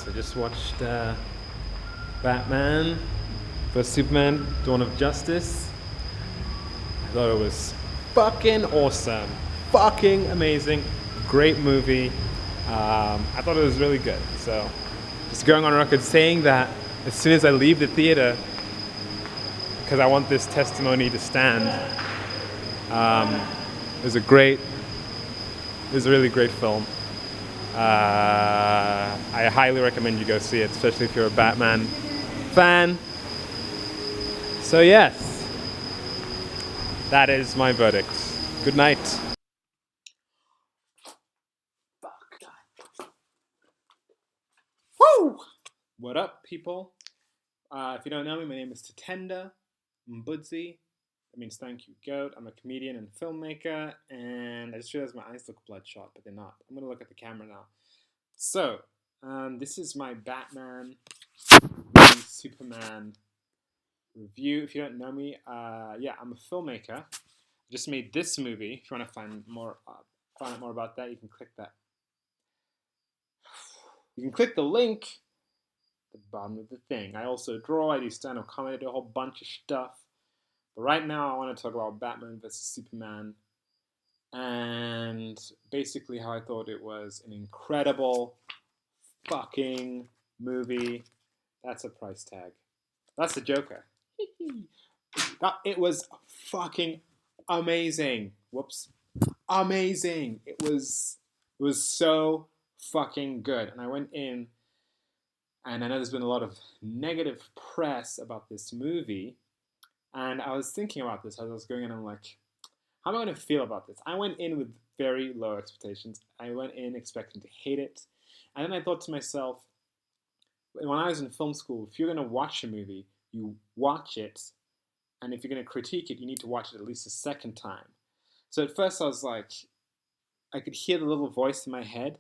So just watched Batman vs Superman: Dawn of Justice. I thought it was fucking awesome, fucking amazing, great movie. I thought it was really good. So just going on record saying that as soon as I leave the theater, because I want this testimony to stand. It was a really great film. I highly recommend you go see it, especially if you're a Batman fan. So yes, that is my verdict. Good night. Woo! What up, people? If you don't know me, my name is Tatenda Mbudzi. That means thank you, goat. I'm a comedian and filmmaker, and I just realized my eyes look bloodshot, but they're not. I'm gonna look at the camera now. So, this is my Batman v Superman review. If you don't know me, yeah, I'm a filmmaker. I just made this movie. If you want to find out more about that, you can click that. You can click the link at the bottom of the thing. I also draw. I do stand-up comedy. I do a whole bunch of stuff. But right now, I want to talk about Batman vs Superman, and basically how I thought it was an incredible fucking movie. That's a price tag. That's the Joker. It was fucking amazing. Whoops. Amazing. It was so fucking good. And I went in, and I know there's been a lot of negative press about this movie. And I was thinking about this as I was going in. I'm like, how am I going to feel about this? I went in with very low expectations. I went in expecting to hate it. And then I thought to myself, when I was in film school, if you're going to watch a movie, you watch it. And if you're going to critique it, you need to watch it at least a second time. So at first I was like, I could hear the little voice in my head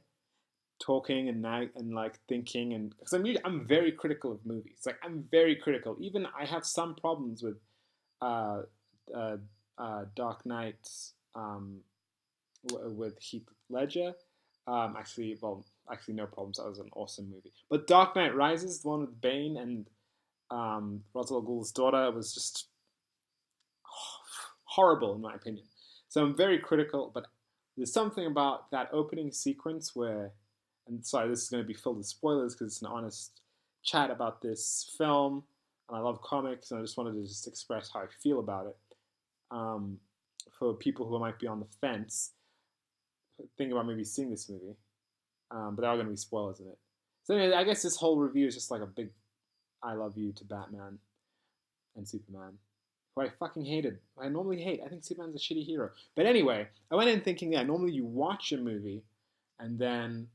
talking and like thinking, and because I'm very critical of movies. Like I'm very critical. Even I have some problems with uh, uh, Dark Knight with Heath Ledger. Actually, no problems. That was an awesome movie. But Dark Knight Rises, the one with Bane and Ra's al Ghul's daughter, was just horrible in my opinion. So I'm very critical, but there's something about that opening sequence where, and sorry, this is going to be filled with spoilers because it's an honest chat about this film, and I love comics, and I just wanted to just express how I feel about it. Um, for people who might be on the fence, thinking about maybe seeing this movie, but there are going to be spoilers in it. So anyway, I guess this whole review is just like a big I love you to Batman and Superman, who I fucking hated. I normally hate. I think Superman's a shitty hero. But anyway, I went in thinking, yeah, normally you watch a movie and then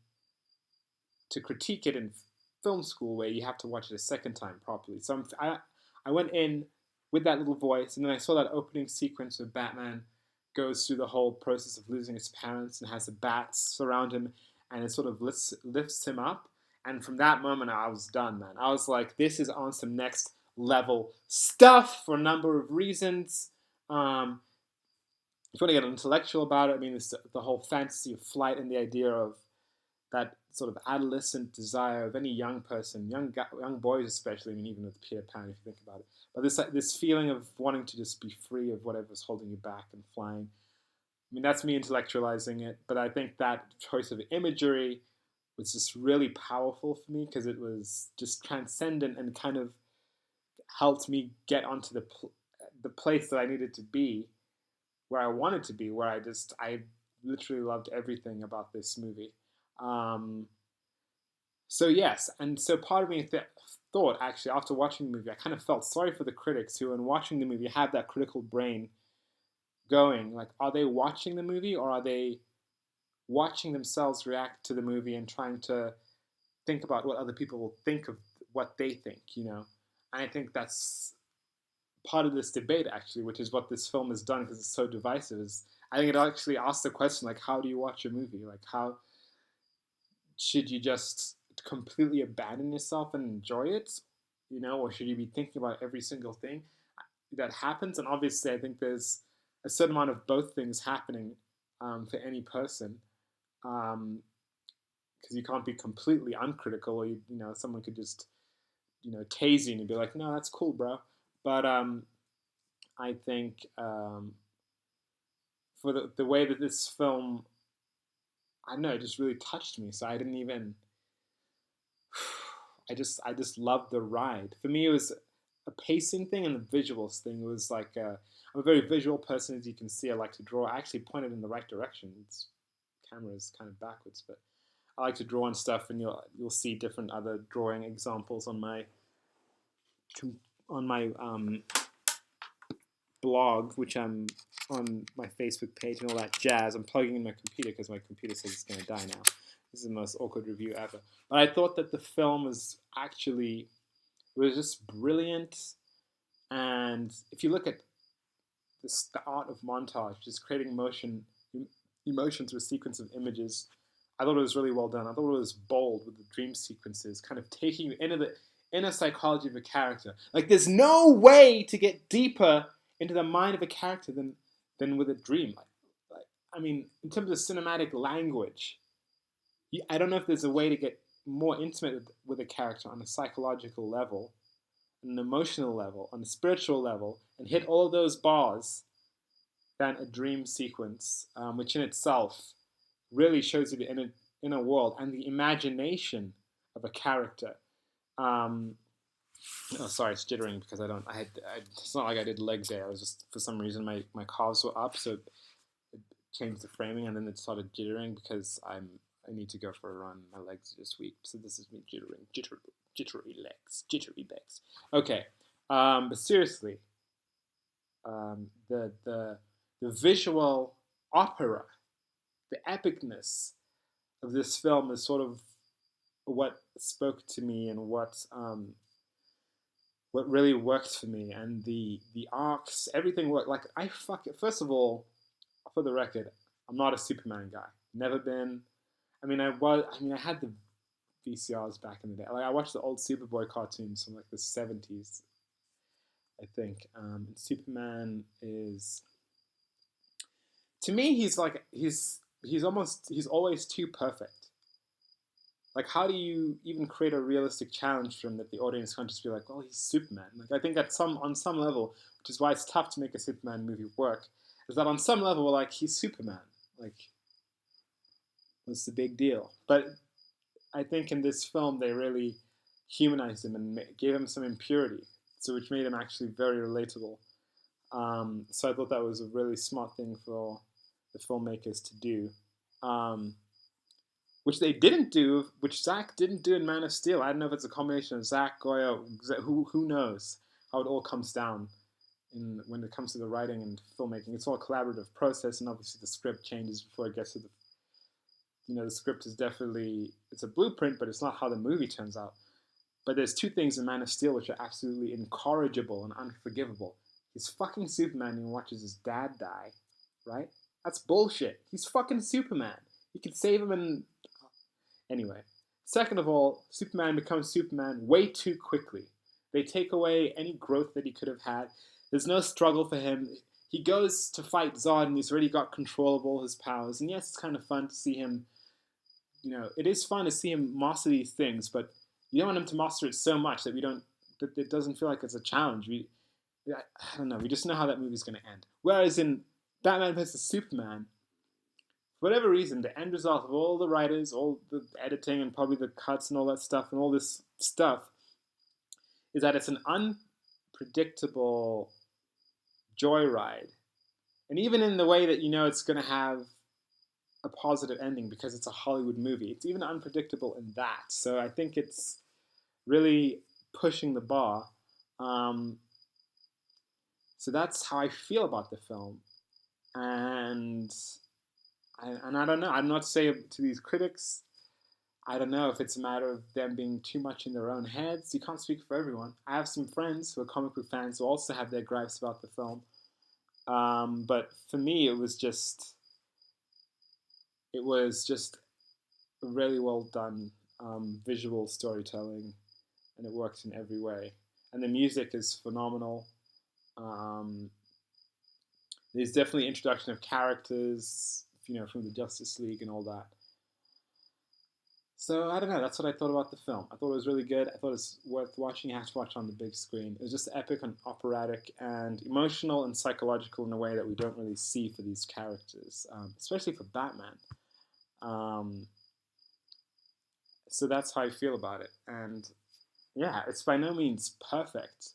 to critique it in film school where you have to watch it a second time properly. So I went in with that little voice, and then I saw that opening sequence where Batman goes through the whole process of losing his parents and has the bats surround him, and it sort of lifts him up. And from that moment, I was done, man. I was like, this is on some next level stuff for a number of reasons. If you want to get intellectual about it, I mean, it's the whole fantasy of flight and the idea of that sort of adolescent desire of any young person, young boys especially. I mean, even with Peter Pan, if you think about it. But this feeling of wanting to just be free of whatever's holding you back and flying. I mean, that's me intellectualizing it, but I think that choice of imagery was just really powerful for me because it was just transcendent and kind of helped me get onto the place that I needed to be, where I wanted to be, where I literally loved everything about this movie. Um, so yes, and so part of me thought actually after watching the movie, I kind of felt sorry for the critics who, in watching the movie, have that critical brain going. Like, are they watching the movie or are they watching themselves react to the movie and trying to think about what other people will think of what they think? And I think that's part of this debate actually, which is what this film has done because it's so divisive. Is I think it actually asks the question like, how do you watch a movie? Like, how should you just completely abandon yourself and enjoy it, or should you be thinking about every single thing that happens? And obviously, I think there's a certain amount of both things happening for any person. Um, because you can't be completely uncritical, or someone could just tase you and you'd be like, no, that's cool, bro. But I think for the way that this film, I don't know, it just really touched me. So I didn't even. I just loved the ride. For me, it was a pacing thing and the visuals thing. It was like I'm a very visual person, as you can see. I like to draw. I actually pointed in the right direction. Its camera is kind of backwards, but I like to draw and stuff, and you'll see different other drawing examples on my blog, which I'm on my Facebook page and all that jazz. I'm plugging in my computer because my computer says it's going to die now. This is the most awkward review ever. But I thought that the film was actually, it was just brilliant. And if you look at the art of montage, just creating emotion through a sequence of images, I thought it was really well done. I thought it was bold with the dream sequences, kind of taking you into the inner psychology of a character. Like, there's no way to get deeper into the mind of a character than with a dream. I mean, in terms of cinematic language, I don't know if there's a way to get more intimate with a character on a psychological level, on an emotional level, on a spiritual level, and hit all of those bars than a dream sequence, which in itself really shows you the inner world and the imagination of a character. Um, oh, sorry, it's jittering because it's not like I did leg day. I was just, for some reason, my calves were up, so it changed the framing, and then it started jittering because I need to go for a run. My legs are just weak, so this is me jittering, jittery legs. Okay, but seriously, the visual opera, the epicness of this film is sort of what spoke to me and what really worked for me, and the arcs, everything worked. Like, I fuck it. First of all, for the record, I'm not a Superman guy. Never been. I mean, I was. I mean, I had the VCRs back in the day. Like, I watched the old Superboy cartoons from like the '70s, I think. And Superman is, to me, he's always too perfect. Like, how do you even create a realistic challenge for him that the audience can't just be like, well, he's Superman? Like, I think on some level, which is why it's tough to make a Superman movie work, is that on some level, like, he's Superman. Like, what's the big deal? But I think in this film they really humanized him and gave him some impurity, so which made him actually very relatable. So I thought that was a really smart thing for the filmmakers to do. Which they didn't do, which Zach didn't do in Man of Steel. I don't know if it's a combination of Zach, Goya, who knows how it all comes down when it comes to the writing and filmmaking. It's all a collaborative process, and obviously the script changes before it gets to the script is definitely, it's a blueprint, but it's not how the movie turns out. But there's two things in Man of Steel which are absolutely incorrigible and unforgivable. He's fucking Superman and he watches his dad die, right? That's bullshit. He's fucking Superman. He can save him and anyway. Second of all, Superman becomes Superman way too quickly. They take away any growth that he could have had. There's no struggle for him. He goes to fight Zod and he's already got control of all his powers. And yes, it's kind of fun to see him, it is fun to see him master these things, but you don't want him to master it so much that it doesn't feel like it's a challenge. I don't know, we just know how that movie's going to end. Whereas in Batman vs. Superman, for whatever reason, the end result of all the writers, all the editing, and probably the cuts and all that stuff, and all this stuff, is that it's an unpredictable joyride. And even in the way that it's going to have a positive ending because it's a Hollywood movie, it's even unpredictable in that. So I think it's really pushing the bar. So that's how I feel about the film. And I don't know. I'm not saying to these critics, I don't know if it's a matter of them being too much in their own heads. You can't speak for everyone. I have some friends who are comic book fans who also have their gripes about the film. But for me, it was just really well done visual storytelling, and it works in every way. And the music is phenomenal. There's definitely introduction of characters, from the Justice League and all that. So I don't know. That's what I thought about the film. I thought it was really good. I thought it was worth watching. You have to watch it on the big screen. It was just epic and operatic and emotional and psychological in a way that we don't really see for these characters, especially for Batman. Um, so that's how I feel about it. And yeah, it's by no means perfect.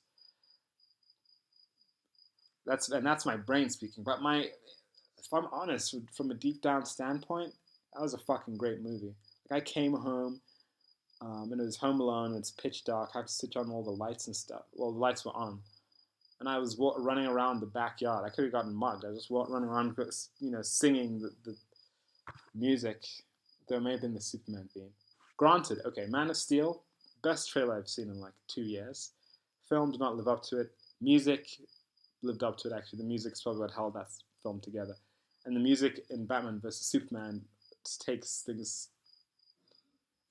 That's my brain speaking. But if I'm honest, from a deep down standpoint, that was a fucking great movie. Like I came home, and it was home alone. And it's pitch dark. I have to switch on all the lights and stuff. Well, the lights were on, and I was running around the backyard. I could have gotten mugged. I was just running around, singing the music. There may have been the Superman theme. Granted, okay, Man of Steel, best trailer I've seen in like 2 years. Film did not live up to it. Music lived up to it. Actually, the music's probably what held that film together. And the music in Batman vs Superman just takes things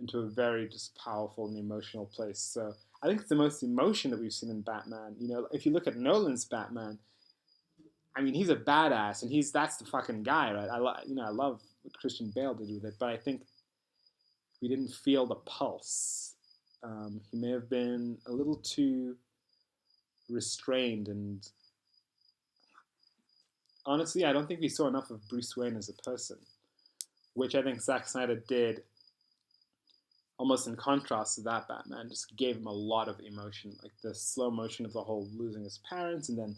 into a very just powerful and emotional place. So I think it's the most emotion that we've seen in Batman. You know, if you look at Nolan's Batman, I mean, he's a badass, and that's the fucking guy, right? I love what Christian Bale did with it, but I think we didn't feel the pulse. He may have been a little too restrained, and honestly, I don't think we saw enough of Bruce Wayne as a person, which I think Zack Snyder did almost in contrast to that Batman. Just gave him a lot of emotion, like the slow motion of the whole losing his parents, and then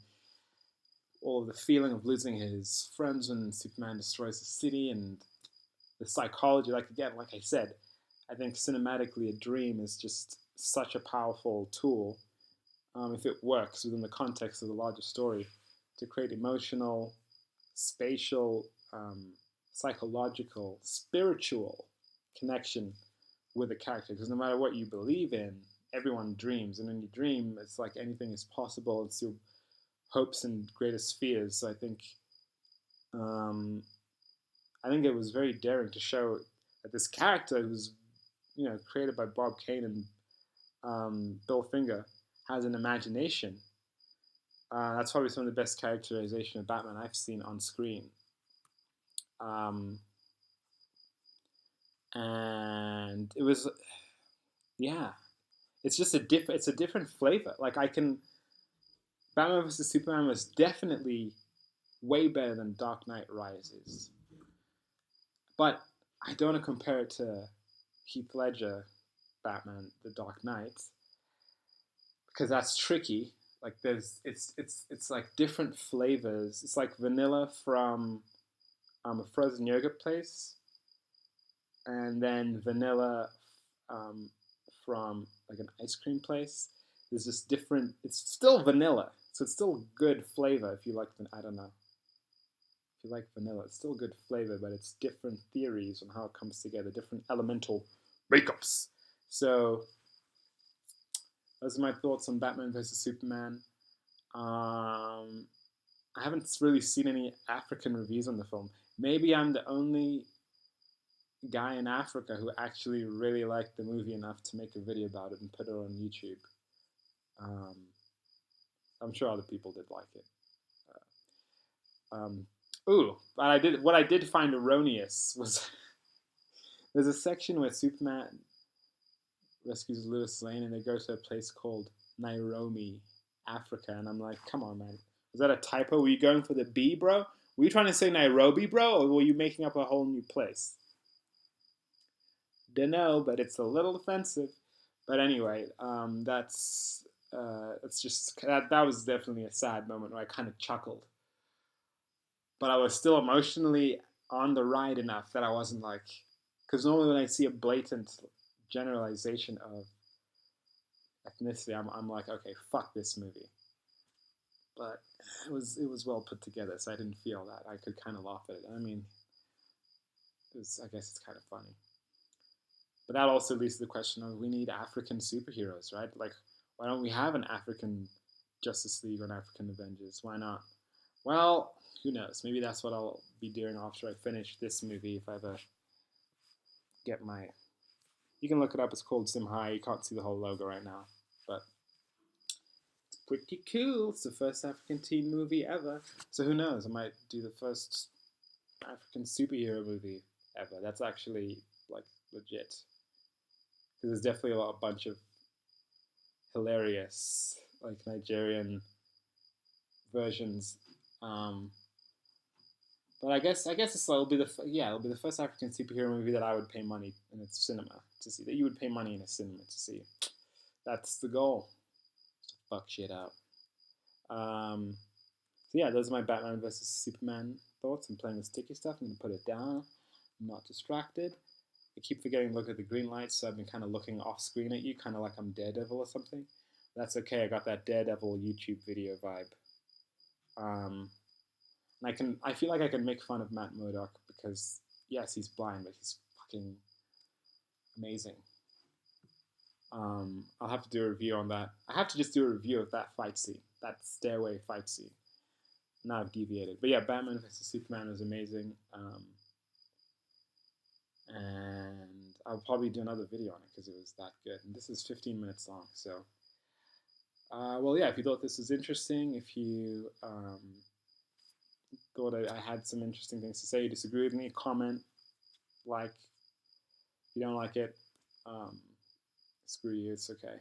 all of the feeling of losing his friends when Superman destroys the city, and the psychology. Like again, like I said, I think cinematically, a dream is just such a powerful tool, if it works within the context of the larger story, to create emotional, spatial, psychological, spiritual connection with a character. Because no matter what you believe in, everyone dreams, and when you dream, it's like anything is possible. It's your hopes and greatest fears. So um, I think it was very daring to show that this character, who's created by Bob Kane and Bill Finger, has an imagination. That's probably some of the best characterization of Batman I've seen on screen. Um, and it was, yeah, it's a different flavor. Like I can, Batman vs Superman was definitely way better than Dark Knight Rises, but I don't want to compare it to Heath Ledger Batman, The Dark Knight, because that's tricky. Like there's it's like different flavors. It's like vanilla from a frozen yogurt place, and then vanilla um, from like an ice cream place. There's just different. It's still vanilla, so it's still good flavor. If you like, I don't know. If you like vanilla, it's still good flavor, but it's different theories on how it comes together, different elemental makeups. So those are my thoughts on Batman versus Superman. I haven't really seen any African reviews on the film. Maybe I'm the only guy in Africa who actually really liked the movie enough to make a video about it and put it on YouTube. Um, I'm sure other people did like it. Um, ooh, but what I did find erroneous was there's a section where Superman rescues Lois Lane and they go to a place called Nairobi, Africa, and I'm like, come on, man, was that a typo? Were you going for the B, bro? Were you trying to say Nairobi, bro, or were you making up a whole new place? Dunno, but it's a little offensive. But anyway, that's just that was definitely a sad moment where I kind of chuckled, but I was still emotionally on the ride enough that I wasn't like, because normally when I see a blatant generalization of ethnicity, I'm like, okay, fuck this movie. But it was well put together, so I didn't feel that. I could kind of laugh at it. I mean, I guess it's kind of funny. But that also leads to the question of we need African superheroes, right? Like, why don't we have an African Justice League or an African Avengers? Why not? Well, who knows? Maybe that's what I'll be doing after I finish this movie if I ever get my. You can look it up. It's called Zimhai. You can't see the whole logo right now, but it's pretty cool. It's the first African teen movie ever. So who knows? I might do the first African superhero movie ever. That's actually like legit. there's definitely a bunch of hilarious like Nigerian versions. Um, but I guess it'll be it'll be the first African superhero movie that I would pay money in a cinema to see. That you would pay money in a cinema to see. That's the goal. Fuck shit out. Um, so yeah, those are my Batman versus Superman thoughts. I'm playing the sticky stuff. I'm gonna put it down. I'm not distracted. I keep forgetting to look at the green lights, so I've been kind of looking off screen at you, kind of like I'm Daredevil or something. That's okay. I got that Daredevil YouTube video vibe. Um, and I feel like I can make fun of Matt Murdock because yes, he's blind, but he's fucking amazing. I'll have to do a review on that. I have to just do a review of that fight scene, that stairway fight scene. Now I've deviated, but yeah, Batman vs Superman was amazing, and I'll probably do another video on it because it was that good. And this is 15 minutes long, so well, yeah. If you thought this was interesting, if you thought I had some interesting things to say, you disagree with me, comment, like. If you don't like it, um, screw you. It's okay.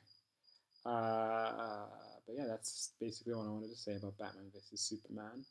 But yeah, that's basically what I wanted to say about Batman vs Superman.